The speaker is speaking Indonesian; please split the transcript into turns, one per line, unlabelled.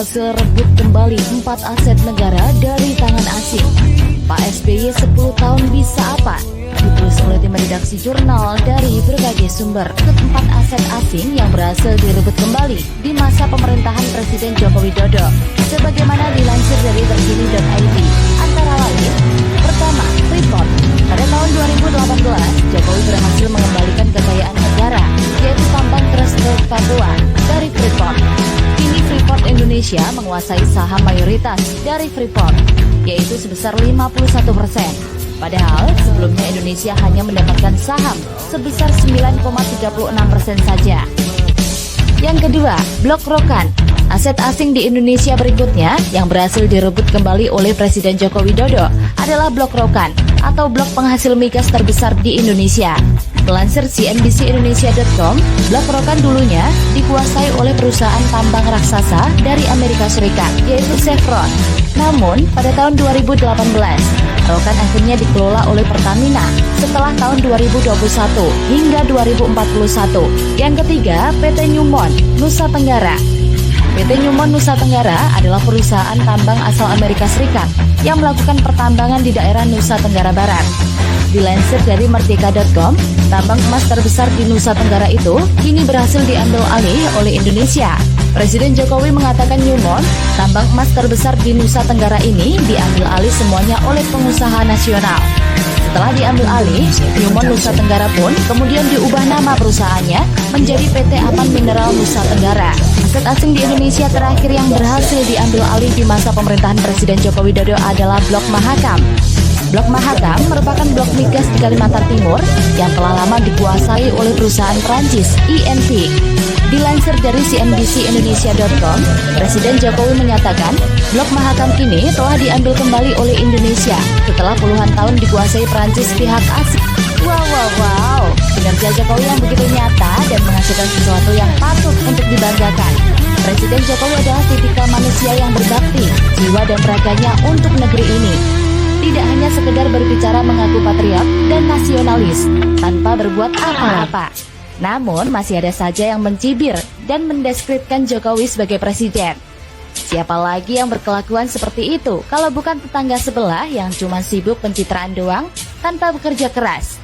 berhasil rebut kembali 4 aset negara dari tangan asing. Pak SBY 10 tahun bisa apa? Ditulis oleh tim redaksi jurnal dari berbagai sumber. 4 aset asing yang berhasil direbut kembali di masa pemerintahan Presiden Joko Widodo. Sebagaimana dilansir dari terkini.id, antara lain, pertama, Freeport. Pada tahun 2018, Jokowi berhasil mengembalikan kekayaan negara, yaitu tambang keras Teluk Papua dari Freeport. Kini Freeport Indonesia menguasai saham mayoritas dari Freeport, yaitu sebesar 51%. Padahal sebelumnya Indonesia hanya mendapatkan saham sebesar 9,36% saja. Yang kedua, Blok Rokan. Aset asing di Indonesia berikutnya yang berhasil direbut kembali oleh Presiden Joko Widodo adalah Blok Rokan atau blok penghasil migas terbesar di Indonesia. Melansir CNBC-Indonesia.com, Blok Rokan dulunya dikuasai oleh perusahaan tambang raksasa dari Amerika Serikat, yaitu Chevron. Namun, pada tahun 2018, Rokan akhirnya dikelola oleh Pertamina setelah tahun 2021 hingga 2041. Yang ketiga, PT Newmont, Nusa Tenggara. PT Newmont Nusa Tenggara adalah perusahaan tambang asal Amerika Serikat yang melakukan pertambangan di daerah Nusa Tenggara Barat. Dilansir dari Merdeka.com, tambang emas terbesar di Nusa Tenggara itu kini berhasil diambil alih oleh Indonesia. Presiden Jokowi mengatakan Newmont, tambang emas terbesar di Nusa Tenggara ini diambil alih semuanya oleh pengusaha nasional. Setelah diambil alih, Newmont Nusa Tenggara pun kemudian diubah nama perusahaannya menjadi PT Apan Mineral Nusa Tenggara. Aset asing di Indonesia terakhir yang berhasil diambil alih di masa pemerintahan Presiden Joko Widodo adalah Blok Mahakam. Blok Mahakam merupakan blok migas di Kalimantan Timur yang telah lama dikuasai oleh perusahaan Prancis INP. Dilansir dari CNBC-Indonesia.com, Presiden Jokowi menyatakan Blok Mahakam kini telah diambil kembali oleh Indonesia setelah puluhan tahun dikuasai Prancis pihak asing. Wow, kinerja Jokowi yang begitu nyata dan menghasilkan sesuatu yang patut untuk dibanggakan. Presiden Jokowi adalah tipikal manusia yang berbakti, jiwa dan raganya untuk negeri ini. Tidak hanya sekedar berbicara mengaku patriot dan nasionalis tanpa berbuat apa-apa. Namun masih ada saja yang mencibir dan mendeskripsikan Jokowi sebagai presiden. Siapa lagi yang berkelakuan seperti itu kalau bukan tetangga sebelah yang cuma sibuk pencitraan doang tanpa bekerja keras?